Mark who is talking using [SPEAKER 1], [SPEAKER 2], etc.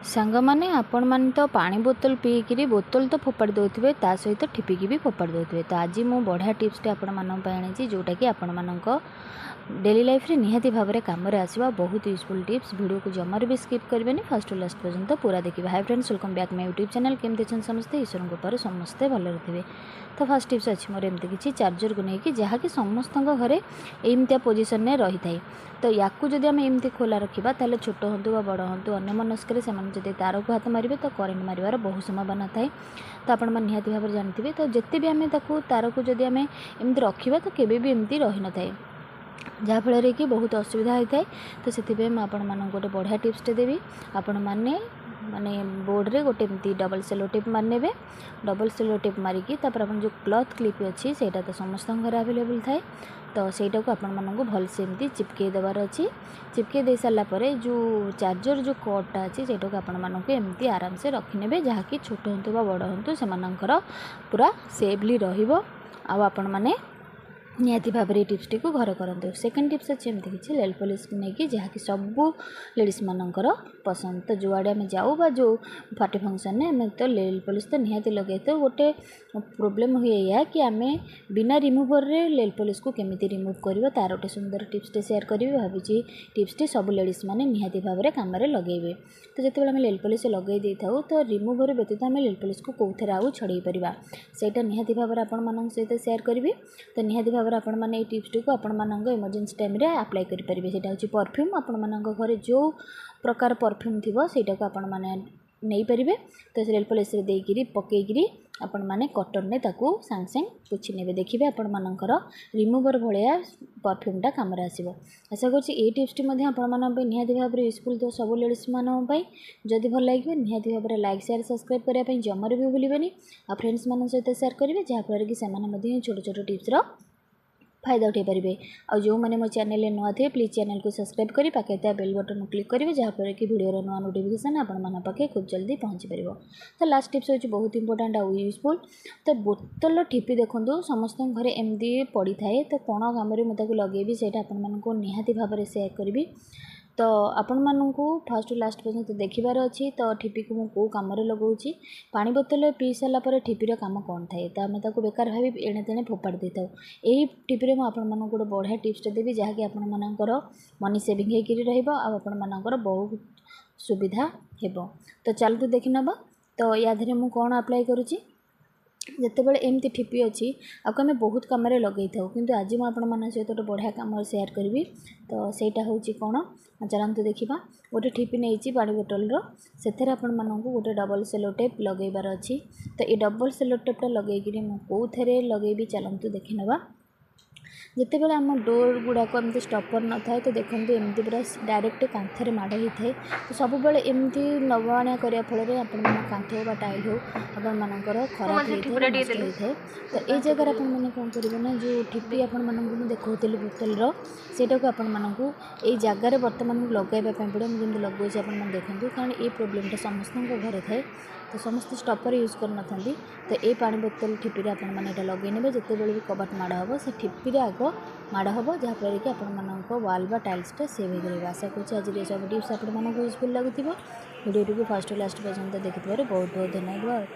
[SPEAKER 1] सांगमाने आपण माने तो पानी बोतल पीकि बोतल तो फोपाड़ी दौथे ता सहित ठिपिकी भी फोपाड़ी दौथे। तो आज मु बढ़िया टिप्सटे आपणी जोटा कि आपण मानक डेली लाइफ रे निहाती भाव में कम आसवा बहुत यूजफुल टिप्स। वीडियो को जमार भी स्किप करेंगे फर्स्ट टू लास्ट पर्यंत पूरा देखिए। Hi friends, welcome back my YouTube channel. केमती अच्छे समस्ते ईश्वर कृपार समस्ते भल थे। तो फर्स्ट टिप्स अच्छी मोर एमती किसी चार्जर को लेकिन जहाँकि समस्त घरे एमतिया पोजिशन में रही थाए। तो या जदि आम एमती खोला रखा ताले छोट हूँ बड़ हूँ अन्य मनस्क से तार को हाथ मारे तो करेन्ट मार बहुत संभावना थाए। तो आप निहाती भाव जानते। तो जिते भी आम तार को जदि आम एमती रखा तो केवे भी एमती रही न थाए जहाँफल कि बहुत असुविधा होता है। तो से आपण गोटे बढ़िया टिप्सटे देवी। आपण मैंने माने बोर्ड रे गोटे एमती डबल सेलो टेप मारने। डबल सेलो टेप मारिकी तापर अपन जो क्लॉथ क्लिप अच्छी सेटा तो समस्त घर अवेलेबल थाए। तो सेटा को आपण मानक भलसे एमती चिपके देवार अच्छी। चिपके दे सारा पर जो चार्जर जो कॉर्डटा अच्छी सेटा को आपण मानक एमती आराम से रखिने जहाँकि छोट हूँ बड़ हूँ से पूरा सेफली रहिबो। आ आपण माने निहाती भाव में टिप्सटी को घर करते। सेकेंड टिप्स अच्छे एमती किसी नेल पॉलिश नहीं कि जहाँकि सबू लेडीज मानकर पसंद। तो जुआड़े आम जाऊ बा जो पार्टी फंक्शन में आम तो नेल पॉलिश तो निहाती लगे। तो गोटे प्रोब्लेम हुए या कि आम बिना रिमूवर रे नेल पॉलिश को केमिति रिमूव कर तार गोटे सुंदर टिप्सटे शेयर करी भावी। टिप्सटी सब लेडीज मैंने निहाती भाव में कम लगे। तो जिते आम नेल पॉलिश लगे दे था तो रिमूवर व्यतीत आम नेल पॉलिश को कौन आउ छड़े पारा सेटा निहाती भाव में आपण मान सहित शेयर करी। तो निहाती भाव में आपण मैंने टिप्सटी को आपण मानक इमरजेंसी टाइम रे अप्लाई करेंगे। सेटा हूँ परफ्यूम। आपण मानक घरे जो प्रकार परफ्यूम थी सेटा को आपण मैंने नहीं पारे। तो नेल पॉलिश रे देकरी पकईकरी आपण मैंने कटन ने ताकू सांग सांग पोछि नेबे। देखिए आपण मानकर रिमूवर भाया परफ्यूमटा कम आसो। आशा करुँच ये टिप्सटी आपण मानक निहाती भाव में यूजफुल। तो सब लेडीज मानक जदि भल लगे निहाती भाव में लाइक शेयर सब्सक्राइब करने जमार भी भूलें। आ फ्रेंड्स मान सहित शेयर करेंगे जहाँफल कि से छोट छोट टिप्सर फायदा उठे पारे। और जो मैंने मो चैनल नुआ थे प्लीज चैनल को सब्सक्राइब करी पाखे बेल बटन क्लिक करेंगे जहाँफल कि वीडियो नुआ नोटिफिकेशन आपण पाखे खूब जल्दी पहुँची पार। तो लास्ट टिप्स हूँ बहुत इंपोर्टेंट आउ यूजफुल। तो बोतल ठिपी देखो समस्त घरे एमती पड़ी थाए। तो कौन कम मुझे लगे से आपको निहाती भाव में शेयर करी। तो आपण मानू फास्ट लास्ट पर्यंत देखिबार अच्छी। तो ठिपी को मुझे कौ कम लगाऊँगी पानी बोतल पी सारापर ठिपीर कम कौन थाए तो आम ताको बेकार भावी एणे तेणे फोपाड़ी दे था। यही टिप्रे मुझे गोटे बढ़िया टिप्सटे देवी जहाँकि आपण मानकर मनी सेविंग होकर आपण मानकर बहुत सुविधा हेबो। तो चलते देखि नबा। तो या धीरे मु कौन अप्लाई करुँची जितेबाला एमती ठिपी अच्छी आपको आम बहुत कम लगे था कि आज मुझे सहित गोटे बढ़िया कम शेयर करी। तो सहीटा हूँ कौन चलते देखा। गोटे ठिपी नहीं पानी बोतल से गोटे डबल सेलो टेप लगेबार अच्छी। तो ये डबल सेलो टेपटा लगे मुझे लगे चलते देखी नवा। जिते बड़े आम डोर गुड़ाक एमती स्टपर न था तो देखते एमती पूरा डायरेक्ट कांथरे माड़ होता है। तो सब बेले एमती नवाणिया करने फल कांथ हो टाइल हो आपर खराब होता है। तो ये जगह आपने कौन करेंगे ना जो ठिपी आपको देखी बोतल सेटा को आपको ये जगार बर्तमान लगेगा पड़े मुझे लगे आप देखते कारण ये प्रोब्लेमटा समस्त घर थाए। तो समस्त स्टपर यूज करना। तो ये पानी बोतल ठिपी आपने लगे ने जिते बड़े भी कबाट माड़ हम से ठिपी आग माड़ हम जहाँफल कि आपण वाल बा टाइल्सटा सेव हो। आशा करुँच आज सब टिप्स आपको यूजफुल लगुव। वीडियो को फर्स्ट लास्ट पर्यंत देखिए बहुत बहुत धन्यवाद।